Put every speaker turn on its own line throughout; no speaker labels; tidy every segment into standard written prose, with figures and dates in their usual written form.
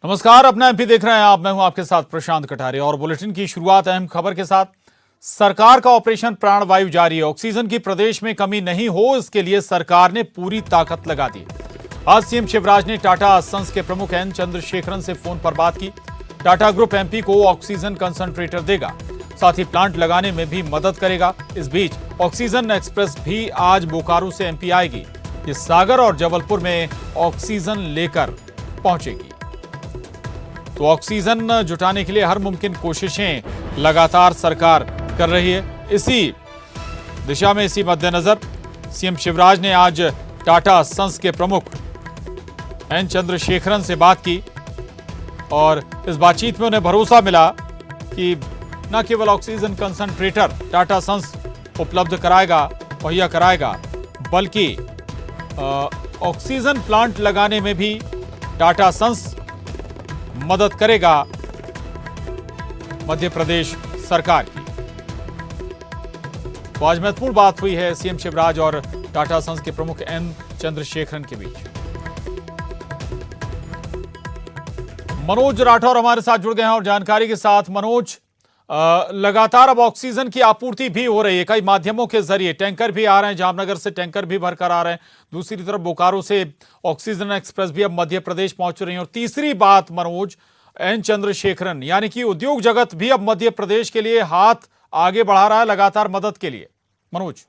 नमस्कार, अपना एमपी देख रहे हैं आप। मैं हूं आपके साथ प्रशांत कटारे और बुलेटिन की शुरुआत अहम खबर के साथ। सरकार का ऑपरेशन प्राणवायु जारी है। ऑक्सीजन की प्रदेश में कमी नहीं हो, इसके लिए सरकार ने पूरी ताकत लगा दी। आज सीएम शिवराज ने टाटा सन्स के प्रमुख एन चंद्रशेखरन से फोन पर बात की। टाटा ग्रुप एमपी को ऑक्सीजन कंसंट्रेटर देगा, साथ ही प्लांट लगाने में भी मदद करेगा। इस बीच ऑक्सीजन एक्सप्रेस भी आज बोकारो से एमपी आएगी। ये सागर और जबलपुर में ऑक्सीजन लेकर पहुंचेगी। तो ऑक्सीजन जुटाने के लिए हर मुमकिन कोशिशें लगातार सरकार कर रही है। इसी दिशा में, इसी मद्देनजर सीएम शिवराज ने आज टाटा सन्स के प्रमुख एन चंद्रशेखरन से बात की और इस बातचीत में उन्हें भरोसा मिला कि न केवल ऑक्सीजन कंसंट्रेटर टाटा सन्स उपलब्ध कराएगा, मुहैया कराएगा, बल्कि ऑक्सीजन प्लांट लगाने में भी टाटा सन्स मदद करेगा मध्य प्रदेश सरकार की। तो आज महत्वपूर्ण बात हुई है सीएम शिवराज और टाटा सन्स के प्रमुख एन चंद्रशेखरन के बीच। मनोज राठौर हमारे साथ जुड़ गए हैं और जानकारी के साथ। मनोज, लगातार अब ऑक्सीजन की आपूर्ति भी हो रही है, कई माध्यमों के जरिए टैंकर भी आ रहे हैं, जामनगर से टैंकर भी भरकर आ रहे हैं, दूसरी तरफ बोकारो से ऑक्सीजन एक्सप्रेस भी अब मध्य प्रदेश पहुंच रही है। और तीसरी बात मनोज, एन चंद्रशेखरन यानी कि उद्योग जगत भी अब मध्य प्रदेश के लिए हाथ आगे बढ़ा रहा है लगातार मदद के लिए। मनोज।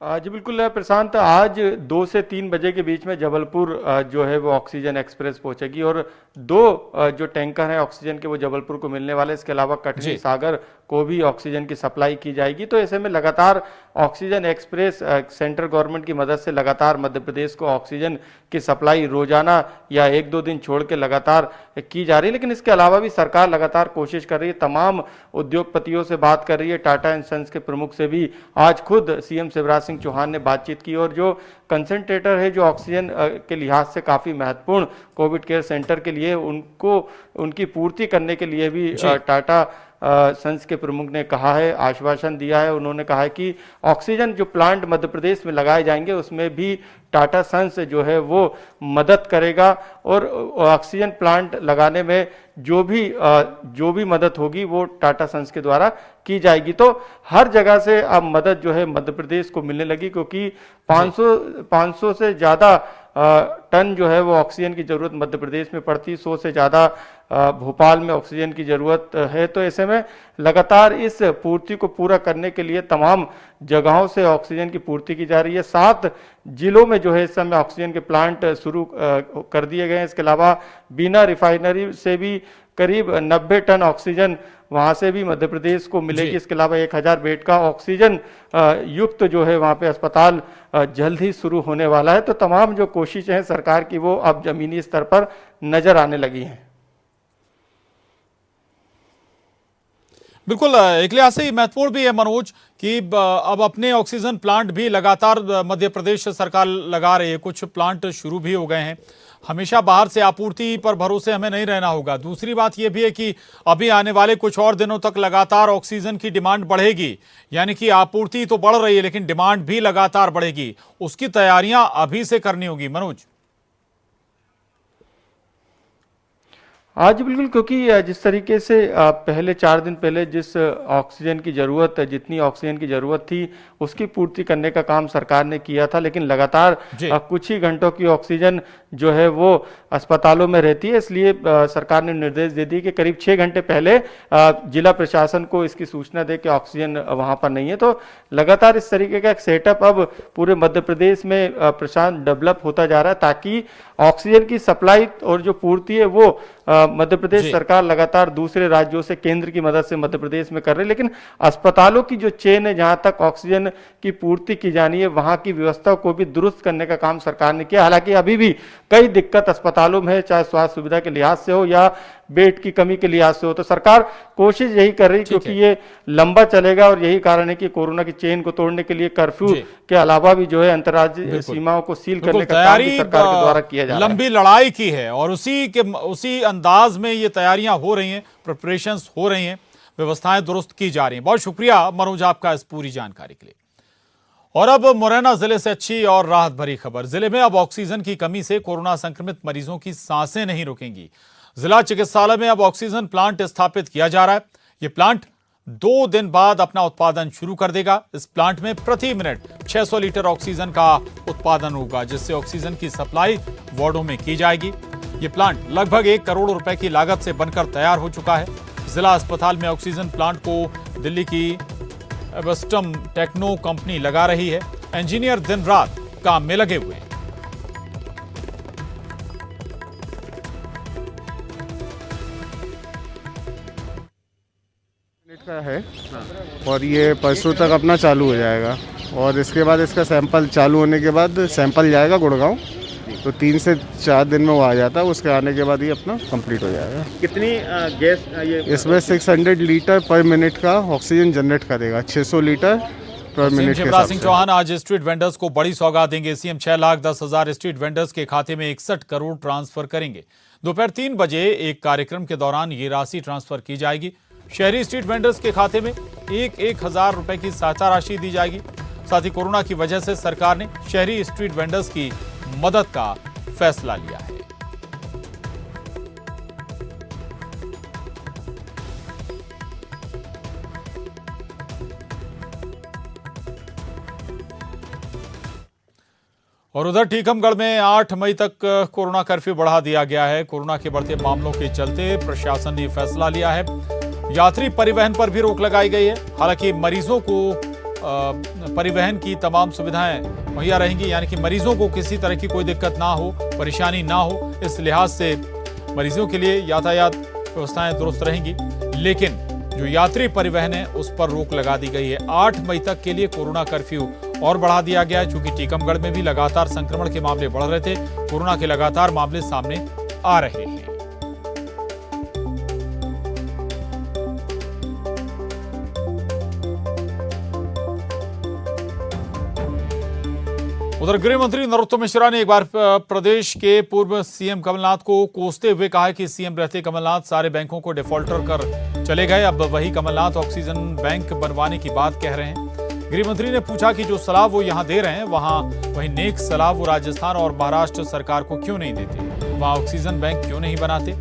जी बिल्कुल प्रशांत, आज 2 से 3 बजे के बीच में जबलपुर जो है वो ऑक्सीजन एक्सप्रेस पहुंचेगी और 2 जो टैंकर हैं ऑक्सीजन के वो जबलपुर को मिलने वाले। इसके अलावा कटनी सागर को भी ऑक्सीजन की सप्लाई की जाएगी। तो ऐसे में लगातार ऑक्सीजन एक्सप्रेस सेंट्रल गवर्नमेंट की मदद से लगातार मध्य प्रदेश को ऑक्सीजन की सप्लाई रोजाना या 1-2 दिन छोड़ के लगातार की जा रही है। लेकिन इसके अलावा भी सरकार लगातार कोशिश कर रही है, तमाम उद्योगपतियों से बात कर रही है। टाटा एंड सन्स के प्रमुख से भी आज खुद सीएम शिवराज सिंह चौहान ने बातचीत की और जो कंसंट्रेटर है जो ऑक्सीजन के लिहाज से काफी महत्वपूर्ण कोविड केयर सेंटर के लिए उनको उनकी पूर्ति करने के लिए भी टाटा सन्स के प्रमुख ने कहा है, आश्वासन दिया है। उन्होंने कहा है कि ऑक्सीजन जो प्लांट मध्य प्रदेश में लगाए जाएंगे उसमें भी टाटा सन्स जो है वो मदद करेगा और ऑक्सीजन प्लांट लगाने में जो भी मदद होगी वो टाटा सन्स के द्वारा की जाएगी। तो हर जगह से अब मदद जो है मध्य प्रदेश को मिलने लगी, क्योंकि 500 से ज्यादा टन जो है वो ऑक्सीजन की जरूरत मध्य प्रदेश में पड़ती, 100 से ज्यादा भोपाल में ऑक्सीजन की जरूरत है। तो ऐसे में लगातार इस पूर्ति को पूरा करने के लिए तमाम जगहों से ऑक्सीजन की पूर्ति की जा रही है। 7 जिलों में जो है इस समय ऑक्सीजन के प्लांट शुरू कर दिए गए हैं। इसके अलावा बीना रिफाइनरी से भी करीब 90 टन ऑक्सीजन वहां से भी मध्य प्रदेश को मिलेगी। इसके अलावा 1000 बेड का ऑक्सीजन युक्त जो है वहां पे अस्पताल जल्द ही शुरू होने वाला है। तो तमाम जो कोशिशें हैं सरकार की वो अब जमीनी स्तर पर नजर आने लगी हैं।
बिल्कुल, एक लिहाज से महत्वपूर्ण भी है मनोज कि अब अपने ऑक्सीजन प्लांट भी लगातार मध्य प्रदेश सरकार लगा रही है। कुछ प्लांट शुरू भी हो गए हैं। हमेशा बाहर से आपूर्ति पर भरोसे हमें नहीं रहना होगा। दूसरी बात यह भी है कि अभी आने वाले कुछ और दिनों तक लगातार ऑक्सीजन की डिमांड बढ़ेगी, यानी कि आपूर्ति तो बढ़ रही है लेकिन डिमांड भी लगातार बढ़ेगी। उसकी तैयारियां अभी से करनी होगी मनोज।
आज बिल्कुल, क्योंकि जिस तरीके से पहले 4 दिन पहले जिस ऑक्सीजन की जरूरत, जितनी ऑक्सीजन की जरूरत थी उसकी पूर्ति करने का काम सरकार ने किया था, लेकिन लगातार कुछ ही घंटों की ऑक्सीजन जो है वो अस्पतालों में रहती है। इसलिए सरकार ने निर्देश दे दिए कि करीब 6 घंटे पहले जिला प्रशासन को इसकी सूचना दे कि ऑक्सीजन वहां पर नहीं है। तो लगातार इस तरीके का एक सेटअप अब पूरे मध्य प्रदेश में प्रशासन डेवलप होता जा रहा है, ताकि ऑक्सीजन की सप्लाई और जो पूर्ति है वो मध्य प्रदेश सरकार लगातार दूसरे राज्यों से केंद्र की मदद से मध्य प्रदेश में कर रही है। लेकिन अस्पतालों की जो चेन है, जहां तक ऑक्सीजन की पूर्ति की जानी है, वहां की व्यवस्था को भी दुरुस्त करने का काम सरकार ने किया। हालांकि अभी भी कई दिक्कत अस्पतालों में है, चाहे स्वास्थ्य सुविधा के लिहाज से हो या बेड की कमी के लिहाज से हो। तो सरकार कोशिश यही कर रही है, क्योंकि ये लंबा चलेगा और यही कारण है कि कोरोना की चेन को तोड़ने के लिए कर्फ्यू के अलावा भी जो है अंतर्राज्यीय सीमाओं को सील करने का काम भी सरकार के द्वारा किया जा रहा है।
लंबी लड़ाई की है और उसी अंदाज में ये तैयारियां हो रही हैं, प्रिपरेशंस हो रही हैं, व्यवस्थाएं दुरुस्त की जा रही हैं। बहुत शुक्रिया मनोज आपका इस पूरी जानकारी के लिए। और अब मुरैना जिले से अच्छी और राहत भरी खबर। जिले में अब ऑक्सीजन की कमी से कोरोना संक्रमित मरीजों की सांसें नहीं रुकेंगी। जिला चिकित्सालय में अब ऑक्सीजन प्लांट स्थापित किया जा रहा है। यह प्लांट 2 दिन बाद अपना उत्पादन शुरू कर देगा। इस प्लांट में प्रति मिनट 600 लीटर ऑक्सीजन का उत्पादन होगा, जिससे ऑक्सीजन की सप्लाई वार्डों में की जाएगी। यह प्लांट लगभग 1 करोड़ रुपए की लागत से बनकर तैयार हो चुका है। जिला अस्पताल में ऑक्सीजन प्लांट को दिल्ली की एबस्टम टेक्नो कंपनी लगा रही है। इंजीनियर दिन रात काम में लगे हुए हैं।
मिनट का है और ये परसों तक अपना चालू हो जाएगा और इसके बाद इसका सैंपल चालू होने के बाद सैंपल जाएगा गुड़गांव, तो 3 से 4 दिन में वो आ जाता है। उसके आने के बाद ये अपना कंप्लीट हो जाएगा।
कितनी गैस ये
इसमें 600 लीटर पर मिनट का ऑक्सीजन जनरेट करेगा, 600 लीटर पर
सीएम
मिनट के
शिवराज
हिसाब
सिंह
से।
चौहान आज स्ट्रीट वेंडर्स को बड़ी सौगात देंगे। सीएम 6,10,000 स्ट्रीट वेंडर्स के खाते में 61 करोड़ ट्रांसफर करेंगे। दोपहर 3 बजे एक कार्यक्रम के दौरान ये राशि ट्रांसफर की जाएगी। शहरी स्ट्रीट वेंडर्स के खाते में 1,000 रुपए की सहायता राशि दी जाएगी। साथ ही कोरोना की वजह से सरकार ने शहरी स्ट्रीट वेंडर्स की मदद का फैसला लिया है। और उधर टीकमगढ़ में 8 मई तक कोरोना कर्फ्यू बढ़ा दिया गया है। कोरोना के बढ़ते मामलों के चलते प्रशासन ने फैसला लिया है। यात्री परिवहन पर भी रोक लगाई गई है। हालांकि मरीजों को परिवहन की तमाम सुविधाएं मुहैया रहेंगी, यानी कि मरीजों को किसी तरह की कोई दिक्कत ना हो, परेशानी ना हो, इस लिहाज से मरीजों के लिए यातायात व्यवस्थाएं दुरुस्त रहेंगी। लेकिन जो यात्री परिवहन है उस पर रोक लगा दी गई है। 8 मई तक के लिए कोरोना कर्फ्यू और बढ़ा दिया गया है, चूंकि टीकमगढ़ में भी लगातार संक्रमण के मामले बढ़ रहे थे। कोरोना के लगातार मामले सामने आ रहे हैं। उधर गृह मंत्री नरोत्तम मिश्रा ने एक बार प्रदेश के पूर्व सीएम कमलनाथ को कोसते हुए कहा कि सीएम रहते कमलनाथ सारे बैंकों को डिफॉल्टर कर चले गए। अब वही कमलनाथ ऑक्सीजन बैंक बनवाने की बात कह रहे हैं। गृह मंत्री ने पूछा कि जो सलाह वो यहां दे रहे हैं वही नेक सलाह वो राजस्थान और महाराष्ट्र सरकार को क्यों नहीं देते, वहां ऑक्सीजन बैंक क्यों नहीं बनाते।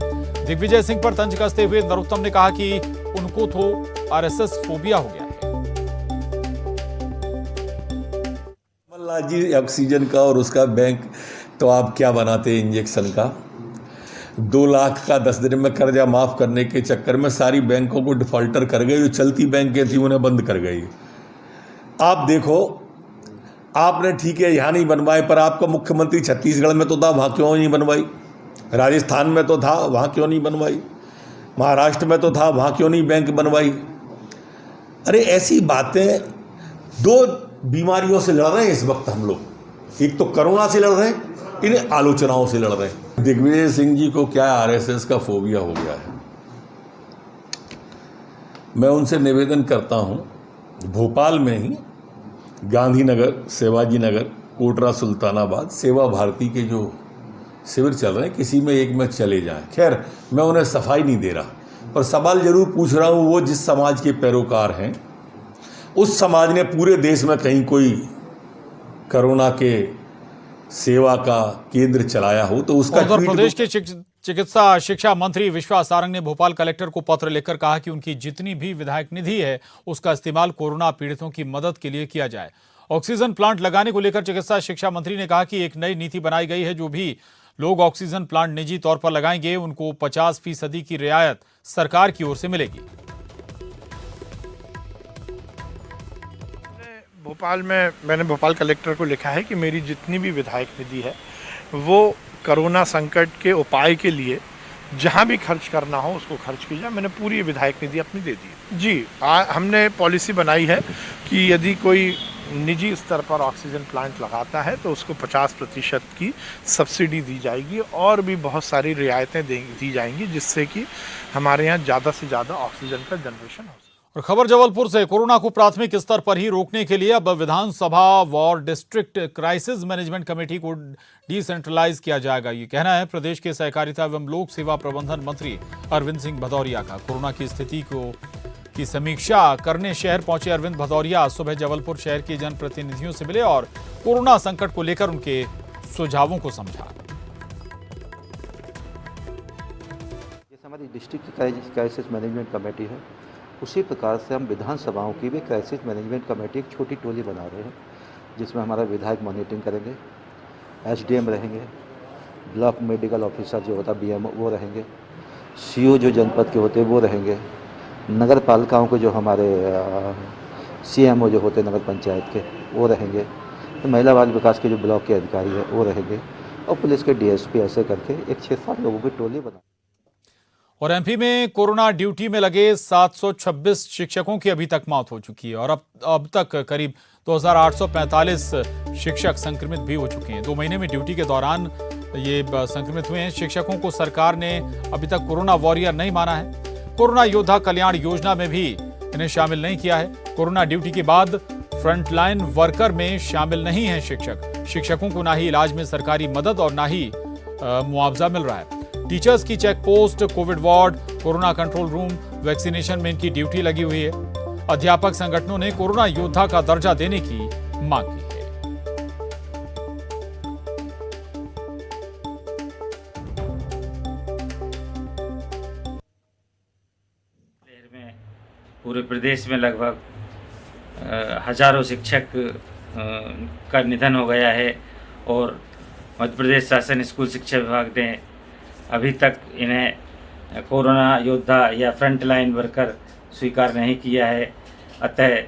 दिग्विजय सिंह पर तंज कसते हुए नरोत्तम ने कहा कि उनको तो आरएसएस फोबिया हो गया है।
कमलनाथ जी ऑक्सीजन का और उसका बैंक तो आप क्या बनाते इंजेक्शन का। 2 लाख का 10 दिन में कर्जा माफ करने के चक्कर में सारी बैंकों को डिफॉल्टर कर गए। जो चलती बैंकें थी उन्हें बंद कर गई। आप देखो, आपने ठीक है यहाँ नहीं बनवाए, पर आपका मुख्यमंत्री छत्तीसगढ़ में तो था, वहाँ क्यों नहीं बनवाई? राजस्थान में तो था, वहाँ क्यों नहीं बनवाई? महाराष्ट्र में तो था, वहाँ क्यों नहीं बैंक बनवाई? अरे ऐसी बातें। 2 बीमारियों से लड़ रहे हैं इस वक्त हम लोग। एक तो कोरोना से लड़ रहे हैं, इन आलोचनाओं से लड़ रहे हैं। दिग्विजय सिंह जी को क्या आरएसएस का फोबिया हो गया है। मैं उनसे निवेदन करता हूं, भोपाल में ही गांधीनगर, शिवाजी नगर, कोटरा, सुल्तानाबाद सेवा भारती के जो शिविर चल रहे हैं, किसी में एक में चले जाएं। खैर, मैं उन्हें सफाई नहीं दे रहा, पर सवाल जरूर पूछ रहा हूं। वो जिस समाज के पैरोकार हैं, उस समाज ने पूरे देश में कहीं कोई कोरोना के सेवा का केंद्र चलाया हो तो उसका
उधर प्रदेश के चिकित्सा शिक्षा मंत्री विश्वास सारंग ने भोपाल कलेक्टर को पत्र लिखकर कहा कि उनकी जितनी भी विधायक निधि है उसका इस्तेमाल कोरोना पीड़ितों की मदद के लिए किया जाए। ऑक्सीजन प्लांट लगाने को लेकर चिकित्सा शिक्षा मंत्री ने कहा कि एक नई नीति बनाई गई है। जो भी लोग ऑक्सीजन प्लांट निजी तौर पर लगाएंगे उनको 50% की रियायत सरकार की ओर से मिलेगी।
भोपाल में मैंने भोपाल कलेक्टर को लिखा है कि मेरी जितनी भी विधायक निधि है वो कोरोना संकट के उपाय के लिए जहां भी खर्च करना हो उसको खर्च कीजिए। मैंने पूरी विधायक निधि अपनी दे दी जी। हमने पॉलिसी बनाई है कि यदि कोई निजी स्तर पर ऑक्सीजन प्लांट लगाता है तो उसको 50% की सब्सिडी दी जाएगी और भी बहुत सारी रियायतें दी जाएंगी, जिससे कि हमारे यहाँ ज़्यादा से ज़्यादा ऑक्सीजन का जनरेशन हो।
और खबर जबलपुर से, कोरोना को प्राथमिक स्तर पर ही रोकने के लिए अब विधानसभा और डिस्ट्रिक्ट क्राइसिस मैनेजमेंट कमेटी को डिसेंट्रलाइज किया जाएगा। ये कहना है प्रदेश के सहकारिता एवं लोक सेवा प्रबंधन मंत्री अरविंद सिंह भदौरिया का। कोरोना की स्थिति की समीक्षा करने शहर पहुंचे अरविंद भदौरिया सुबह जबलपुर शहर के जनप्रतिनिधियों से मिले और कोरोना संकट को लेकर उनके सुझावों को समझा।
जैसे हमारी डिस्ट्रिक्ट की क्राइसिस मैनेजमेंट कमेटी है, उसी प्रकार से हम विधानसभाओं की भी क्राइसिस मैनेजमेंट कमेटी एक छोटी टोली बना रहे हैं, जिसमें हमारा विधायक मॉनिटरिंग करेंगे, एसडीएम रहेंगे, ब्लॉक मेडिकल ऑफिसर जो होता है बीएमओ वो रहेंगे, सीओ जो जनपद के होते हैं वो रहेंगे, नगर पालिकाओं के जो हमारे सीएमओ जो होते हैं नगर पंचायत के वो रहेंगे, तो महिला बाल विकास के जो ब्लॉक के अधिकारी है वो रहेंगे, और पुलिस के डीएसपी, ऐसे करके एक 6-7 लोगों की टोली बना।
और एमपी में कोरोना ड्यूटी में लगे 726 शिक्षकों की अभी तक मौत हो चुकी है और अब तक करीब 2845 शिक्षक संक्रमित भी हो चुके हैं। 2 महीने में ड्यूटी के दौरान ये संक्रमित हुए हैं। शिक्षकों को सरकार ने अभी तक कोरोना वॉरियर नहीं माना है। कोरोना योद्धा कल्याण योजना में भी इन्हें शामिल नहीं किया है। कोरोना ड्यूटी के बाद फ्रंटलाइन वर्कर में शामिल नहीं है शिक्षक। शिक्षकों को ना ही इलाज में सरकारी मदद और ना ही मुआवजा मिल रहा है। टीचर्स की check post, covid ward, corona control room, vaccination में इनकी ड्यूटी लगी हुई है। अध्यापक संगठनों ने कोरोना योद्धा का दर्जा देने की मांग की है।
पूरे प्रदेश में लगभग हजारों शिक्षक का निधन हो गया है और मध्य प्रदेश शासन स्कूल शिक्षा विभाग ने अभी तक इन्हें कोरोना योद्धा या फ्रंट लाइन वर्कर स्वीकार नहीं किया है। अतः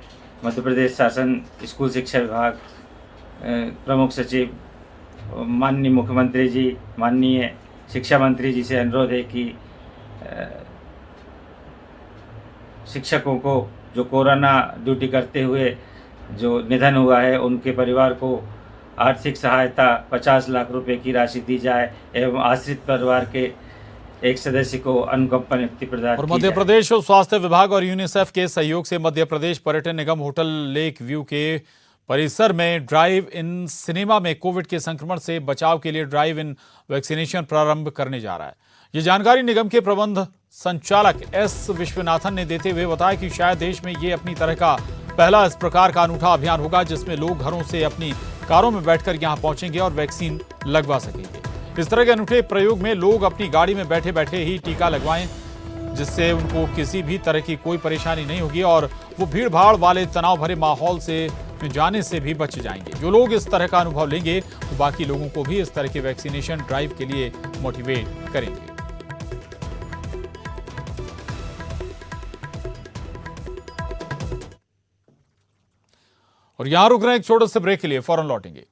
मध्य प्रदेश शासन स्कूल शिक्षा विभाग प्रमुख सचिव माननीय मुख्यमंत्री जी, माननीय शिक्षा मंत्री जी से अनुरोध है कि शिक्षकों को जो कोरोना ड्यूटी करते हुए जो निधन हुआ है उनके परिवार को आर्थिक सहायता 50 लाख रुपए की राशि दी जाए एवं आश्रित परिवार के एक सदस्य को अनुकंपा नियुक्ति प्रदान
और मध्य प्रदेश स्वास्थ्य विभाग और यूनिसेफ के सहयोग से मध्य प्रदेश पर्यटन निगम होटल लेक व्यू के परिसर में ड्राइव इन सिनेमा में कोविड के संक्रमण से बचाव के लिए ड्राइव इन वैक्सीनेशन प्रारंभ करने जा रहा है। ये जानकारी निगम के प्रबंध संचालक एस विश्वनाथन ने देते हुए बताया कि शायद देश में ये अपनी तरह का पहला इस प्रकार का अनूठा अभियान होगा जिसमें लोग घरों से अपनी कारों में बैठकर यहां पहुंचेंगे और वैक्सीन लगवा सकेंगे। इस तरह के अनूठे प्रयोग में लोग अपनी गाड़ी में बैठे बैठे ही टीका लगवाएं, जिससे उनको किसी भी तरह की कोई परेशानी नहीं होगी और वो भीड़ भाड़ वाले तनाव भरे माहौल से जाने से भी बच जाएंगे। जो लोग इस तरह का अनुभव लेंगे वो बाकी लोगों को भी इस तरह के वैक्सीनेशन ड्राइव के लिए मोटिवेट करेंगे। और यहां रुक रहे हैं एक छोटे से ब्रेक के लिए, फौरन लौटेंगे।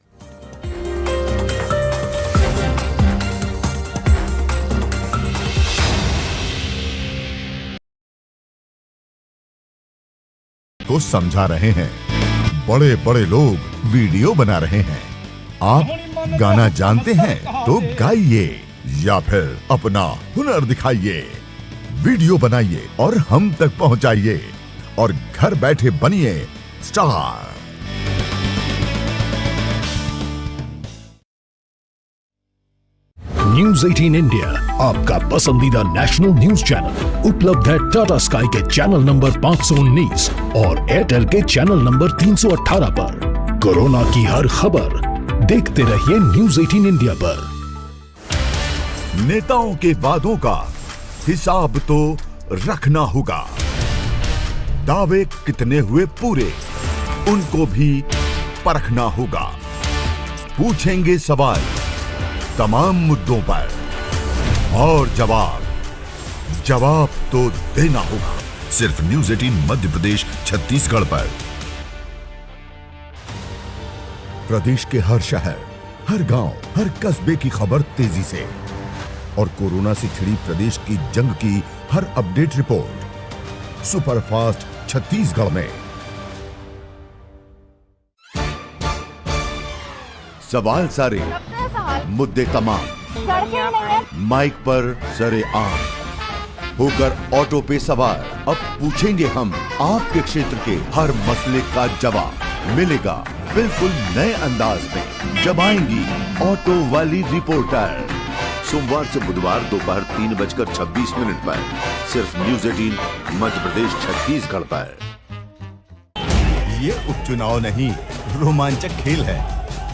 को समझा रहे हैं, बड़े बड़े लोग वीडियो बना रहे हैं। आप गाना जानते हैं तो गाइए या फिर अपना हुनर दिखाइए, वीडियो बनाइए और हम तक पहुंचाइए और घर बैठे बनिए स्टार।
न्यूज 18 इंडिया आपका पसंदीदा नेशनल न्यूज चैनल उपलब्ध है टाटा स्काई के चैनल नंबर 519 और एयरटेल के चैनल नंबर 318 पर। कोरोना की हर खबर देखते रहिए न्यूज 18 इंडिया पर।
नेताओं के वादों का हिसाब तो रखना होगा। दावे कितने हुए पूरे, उनको भी परखना होगा। पूछेंगे सवाल तमाम मुद्दों पर और जवाब तो देना होगा। सिर्फ न्यूज 18 मध्य प्रदेश छत्तीसगढ़ पर। प्रदेश के हर शहर, हर गांव, हर कस्बे की खबर तेजी से और कोरोना से छिड़ी प्रदेश की जंग की हर अपडेट रिपोर्ट सुपरफास्ट छत्तीसगढ़ में। सवाल सारे, मुद्दे तमाम, माइक पर सरे आम होकर ऑटो पे सवार। अब पूछेंगे हम आपके क्षेत्र के हर मसले का जवाब मिलेगा बिल्कुल नए अंदाज में जब आएंगी ऑटो वाली रिपोर्टर। सोमवार से बुधवार दोपहर 3:26 पर सिर्फ न्यूज 18 मध्य प्रदेश छत्तीसगढ़ पर। ये उपचुनाव नहीं, रोमांचक खेल है।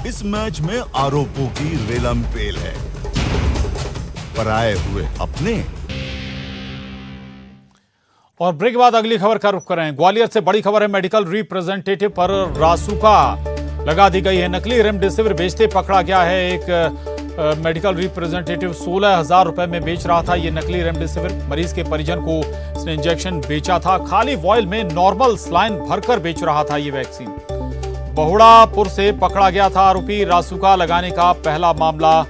इस मैच में आरोपों की रेलम पेल है, पराए हुए अपने।
और ब्रेक के बाद अगली खबर का रुख करें। ग्वालियर से बड़ी खबर है, मेडिकल रिप्रेजेंटेटिव पर रासुका लगा दी गई है। नकली रेमडेसिविर बेचते पकड़ा गया है। एक मेडिकल रिप्रेजेंटेटिव 16,000 रुपए में बेच रहा था ये नकली रेमडेसिविर। मरीज के परिजन को इसने इंजेक्शन बेचा था। खाली वॉयल में नॉर्मल सलाइन भरकर बेच रहा था ये वैक्सीन। बहुड़ापुर से पकड़ा गया था आरोपी। रासुका लगाने का पहला मामला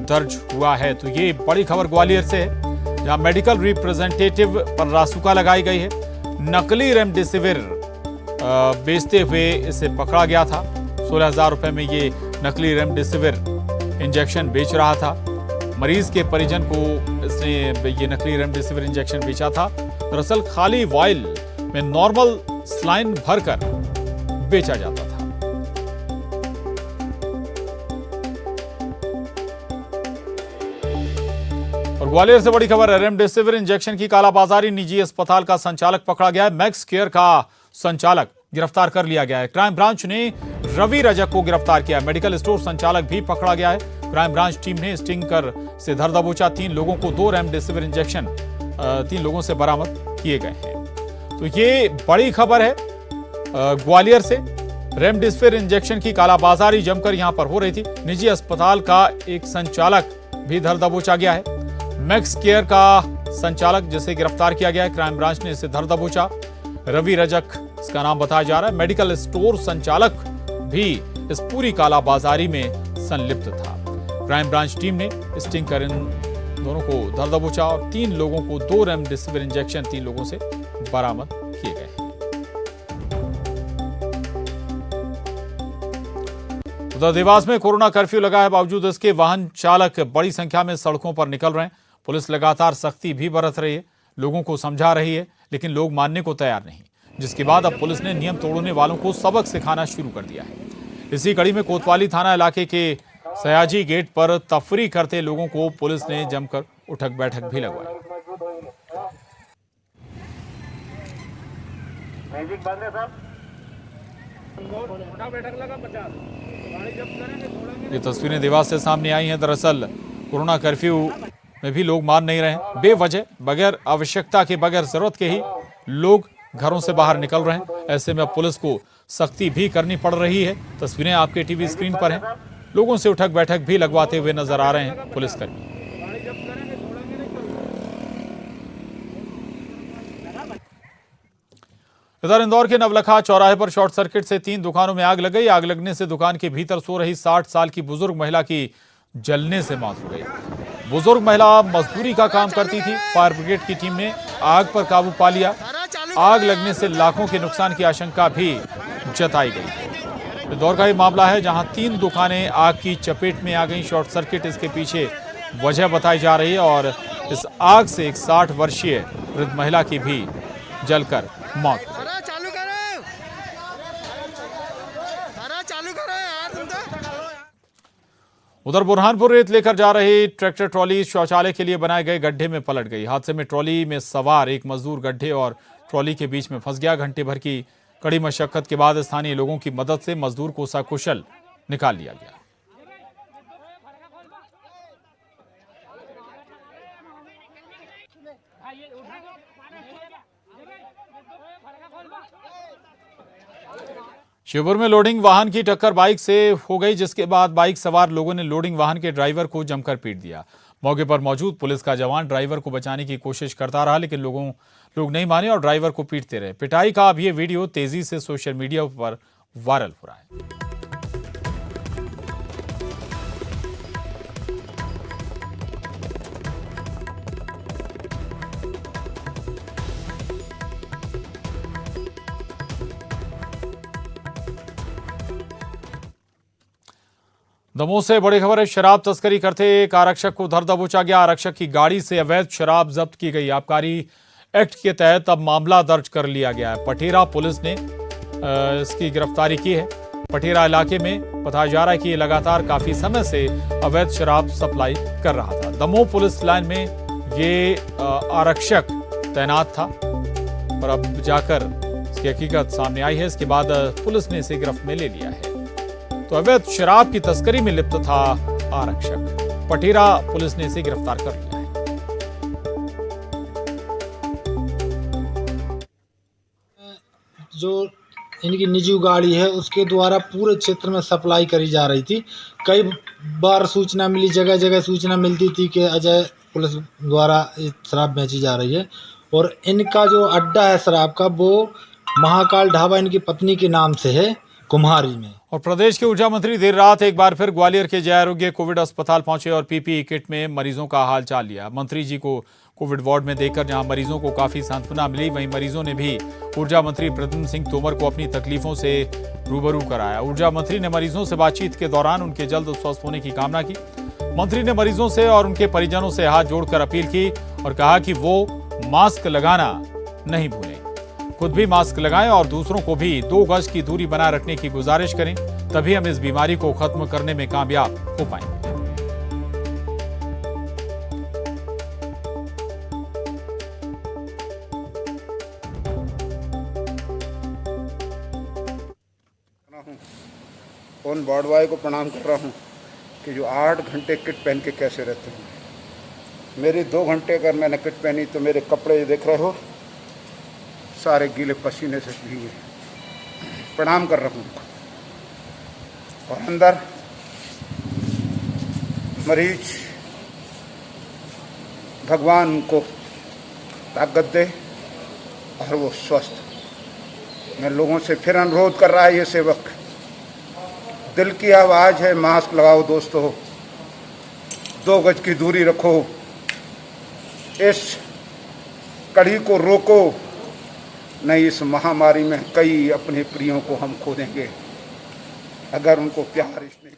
दर्ज हुआ है। तो ये बड़ी खबर ग्वालियर से है, जहां मेडिकल रिप्रेजेंटेटिव पर रासुका लगाई गई है। नकली रेमडेसिविर बेचते हुए इसे पकड़ा गया था। 16,000 रुपए में ये नकली रेमडेसिविर इंजेक्शन बेच रहा था। मरीज के परिजन को इसने ये नकली रेमडेसिविर इंजेक्शन बेचा था। दरअसल खाली वॉयल में नॉर्मल सलाइन भरकर बेचा जाता था। और ग्वालियर से बड़ी खबर है, रेमडेसिविर इंजेक्शन की कालाबाजारी। निजी अस्पताल का संचालक पकड़ा गया है। मैक्स केयर का संचालक गिरफ्तार कर लिया गया है। क्राइम ब्रांच ने रवि रजक को गिरफ्तार किया। मेडिकल स्टोर संचालक भी पकड़ा गया है। क्राइम ब्रांच टीम ने स्टिंकर से धर दबोचा। 3 लोगों को 2 रेमडेसिविर इंजेक्शन 3 लोगों से बरामद किए गए हैं। तो ये बड़ी खबर है ग्वालियर से। रेमडेसिविर इंजेक्शन की कालाबाजारी जमकर यहां पर हो रही थी। निजी अस्पताल का एक संचालक भी धर दबोचा गया है। मैक्स केयर का संचालक जिसे गिरफ्तार किया गया है, क्राइम ब्रांच ने इसे धर दबोचा। रवि रजक इसका नाम बताया जा रहा है। मेडिकल स्टोर संचालक भी इस पूरी कालाबाजारी में संलिप्त था। क्राइम ब्रांच टीम ने स्टिंकर इन दोनों को धर दबोचा और 3 लोगों को 2 रेमडेसिविर इंजेक्शन 3 लोगों से बरामद किए गए हैं। उधर देवास में कोरोना कर्फ्यू लगा है, बावजूद इसके वाहन चालक बड़ी संख्या में सड़कों पर निकल रहे हैं। पुलिस लगातार सख्ती भी बरत रही है, लोगों को समझा रही है, लेकिन लोग मानने को तैयार नहीं। जिसके बाद अब पुलिस ने नियम तोड़ने वालों को सबक सिखाना शुरू कर दिया है। इसी कड़ी में कोतवाली थाना इलाके के सयाजी गेट पर तफरी करते लोगों को पुलिस ने जमकर उठक बैठक भी लगवाई। ये तस्वीरें देवास से सामने आई हैं। दरअसल कोरोना कर्फ्यू में भी लोग मान नहीं रहे हैं। बेवजह बगैर आवश्यकता के, बगैर जरूरत के ही लोग घरों से बाहर निकल रहे हैं। ऐसे में अब पुलिस को सख्ती भी करनी पड़ रही है। तस्वीरें आपके टीवी स्क्रीन पर हैं। लोगों से उठक बैठक भी लगवाते हुए नजर आ रहे हैं पुलिसकर्मी। इधर इंदौर के नवलखा चौराहे पर शॉर्ट सर्किट से 3 दुकानों में आग लग गई। आग लगने से दुकान के भीतर सो रही 60 साल की बुजुर्ग महिला की जलने से मौत हो गई। बुजुर्ग महिला मजदूरी का काम करती थी। फायर ब्रिगेड की टीम ने आग पर काबू पा लिया। आग लगने से लाखों के नुकसान की आशंका भी जताई गई है। इंदौर का ये मामला है, जहां 3 दुकानें आग की चपेट में आ गई। शॉर्ट सर्किट इसके पीछे वजह बताई जा रही है और इस आग से एक 60 वर्षीय वृद्ध महिला की भी जलकर मौत हो गई। उधर बुरहानपुर रेत लेकर जा रही ट्रैक्टर ट्रॉली शौचालय के लिए बनाए गए गड्ढे में पलट गई। हादसे में ट्रॉली में सवार एक मजदूर गड्ढे और ट्रॉली के बीच में फंस गया। घंटे भर की कड़ी मशक्कत के बाद स्थानीय लोगों की मदद से मजदूर को सकुशल निकाल लिया गया। शिवपुर में लोडिंग वाहन की टक्कर बाइक से हो गई, जिसके बाद बाइक सवार लोगों ने लोडिंग वाहन के ड्राइवर को जमकर पीट दिया। मौके पर मौजूद पुलिस का जवान ड्राइवर को बचाने की कोशिश करता रहा, लेकिन लोग नहीं माने और ड्राइवर को पीटते रहे। पिटाई का अब ये वीडियो तेजी से सोशल मीडिया पर वायरल हो रहा है। दमोह से बड़ी खबर है, शराब तस्करी करते एक आरक्षक को धर दबोचा गया। आरक्षक की गाड़ी से अवैध शराब जब्त की गई। आबकारी एक्ट के तहत अब मामला दर्ज कर लिया गया है। पटेरा पुलिस ने इसकी गिरफ्तारी की है। पटेरा इलाके में बताया जा रहा है कि ये लगातार काफी समय से अवैध शराब सप्लाई कर रहा था। दमोह पुलिस लाइन में ये आरक्षक तैनात था, पर अब जाकर इसकी हकीकत सामने आई है। इसके बाद पुलिस ने इसे गिरफ्त में ले लिया है। तो अवैध शराब की तस्करी में लिप्त था आरक्षक। पटेरा पुलिस ने इसे गिरफ्तार कर लिया है।
जो इनकी निजी गाड़ी है उसके द्वारा पूरे क्षेत्र में सप्लाई करी जा रही थी। कई बार सूचना मिली, जगह जगह सूचना मिलती थी कि अजय पुलिस द्वारा शराब बेची जा रही है। और इनका जो अड्डा है शराब का, वो महाकाल ढाबा इनकी पत्नी के नाम से है, कुम्हारी में।
और प्रदेश के ऊर्जा मंत्री देर रात एक बार फिर ग्वालियर के जय आरोग्य कोविड अस्पताल पहुंचे और पीपीई किट में मरीजों का हाल चाल लिया। मंत्री जी को कोविड वार्ड में देखकर जहां मरीजों को काफी सांत्वना मिली, वहीं मरीजों ने भी ऊर्जा मंत्री प्रद्युम्न सिंह तोमर को अपनी तकलीफों से रूबरू कराया। ऊर्जा मंत्री ने मरीजों से बातचीत के दौरान उनके जल्द स्वस्थ होने की कामना की। मंत्री ने मरीजों से और उनके परिजनों से हाथ जोड़कर अपील की और कहा कि वो मास्क लगाना नहीं भूलें, खुद भी मास्क लगाएं और दूसरों को भी 2 गज की दूरी बनाए रखने की गुजारिश करें, तभी हम इस बीमारी को खत्म करने में कामयाब हो पाएंगे।
उन वार्ड बॉय को प्रणाम कर रहा हूँ कि जो 8 घंटे किट पहन के कैसे रहते हैं। मेरी 2 घंटे अगर मैंने किट पहनी तो मेरे कपड़े देख रहे हो सारे गीले पसीने से भीगे। प्रणाम कर रहा हूँ। और अंदर मरीज भगवान उनको ताकत दे और वो स्वस्थ। मैं लोगों से फिर अनुरोध कर रहा है ये सेवक, दिल की आवाज़ है, मास्क लगाओ दोस्तों, 2 गज की दूरी रखो, इस कड़ी को रोको, नहीं इस महामारी में कई अपने प्रियों को हम खो देंगे अगर उनको प्यार इसमें।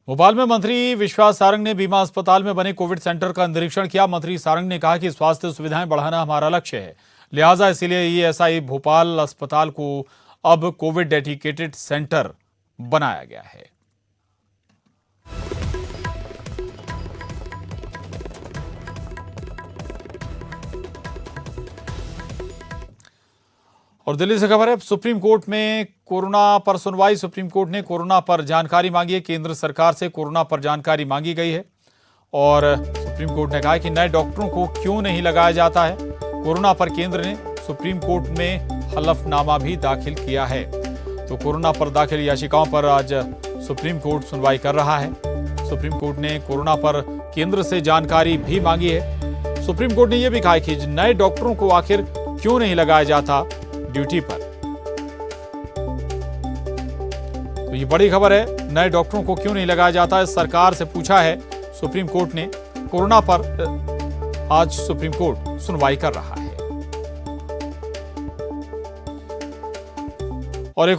भोपाल में मंत्री विश्वास सारंग ने बीमा अस्पताल में बने कोविड सेंटर का निरीक्षण किया। मंत्री सारंग ने कहा कि स्वास्थ्य सुविधाएं बढ़ाना हमारा लक्ष्य है, लिहाजा इसीलिए ईएसआई भोपाल अस्पताल को अब कोविड डेडिकेटेड सेंटर बनाया गया है। और दिल्ली से खबर है, सुप्रीम कोर्ट में कोरोना पर सुनवाई। सुप्रीम कोर्ट ने कोरोना पर जानकारी मांगी है। केंद्र सरकार से कोरोना पर जानकारी मांगी गई है और सुप्रीम कोर्ट ने कहा कि नए डॉक्टरों को क्यों नहीं लगाया जाता है। कोरोना पर केंद्र ने सुप्रीम कोर्ट में हलफनामा भी दाखिल किया है। तो कोरोना पर दाखिल याचिकाओं पर आज सुप्रीम कोर्ट सुनवाई कर रहा है। सुप्रीम कोर्ट ने कोरोना पर केंद्र से जानकारी भी मांगी है। सुप्रीम कोर्ट ने यह भी कहा कि नए डॉक्टरों को आखिर क्यों नहीं लगाया जाता ड्यूटी पर। तो ये बड़ी खबर है, नए डॉक्टरों को क्यों नहीं लगाया जाता, सरकार से पूछा है सुप्रीम कोर्ट ने। कोरोना पर आज सुप्रीम कोर्ट सुनवाई कर रहा है। और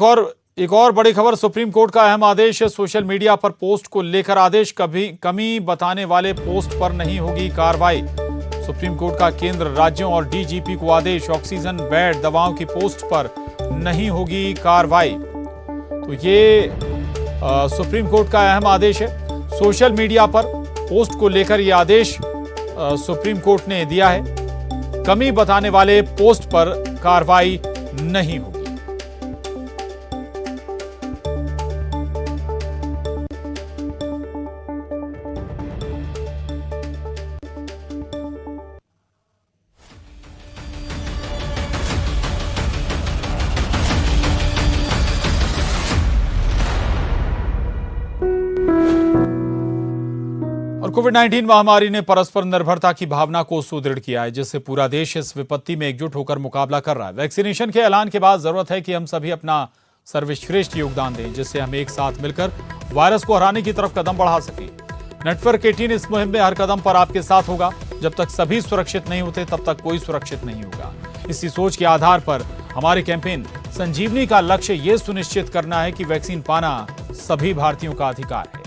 एक और बड़ी खबर, सुप्रीम कोर्ट का अहम आदेश है। सोशल मीडिया पर पोस्ट को लेकर आदेश, कमी बताने वाले पोस्ट पर नहीं होगी कार्रवाई। सुप्रीम कोर्ट का केंद्र, राज्यों और डीजीपी को आदेश, ऑक्सीजन, बेड, दवाओं की पोस्ट पर नहीं होगी कार्रवाई। तो ये सुप्रीम कोर्ट का अहम आदेश है। सोशल मीडिया पर पोस्ट को लेकर यह आदेश सुप्रीम कोर्ट ने दिया है। कमी बताने वाले पोस्ट पर कार्रवाई नहीं होगी। कोविड-19 महामारी ने परस्पर निर्भरता की भावना को सुदृढ़ किया है, जिससे पूरा देश इस विपत्ति में एकजुट होकर मुकाबला कर रहा है। वैक्सीनेशन के ऐलान के बाद जरूरत है कि हम सभी अपना सर्वश्रेष्ठ योगदान दें, जिससे हम एक साथ मिलकर वायरस को हराने की तरफ कदम बढ़ा सकें। नेटवर्क 18 इस मुहिम में हर कदम पर आपके साथ होगा। जब तक सभी सुरक्षित नहीं होते तब तक कोई सुरक्षित नहीं होगा। इसी सोच के आधार पर हमारे कैंपेन संजीवनी का लक्ष्य ये सुनिश्चित करना है कि वैक्सीन पाना सभी भारतीयों का अधिकार है।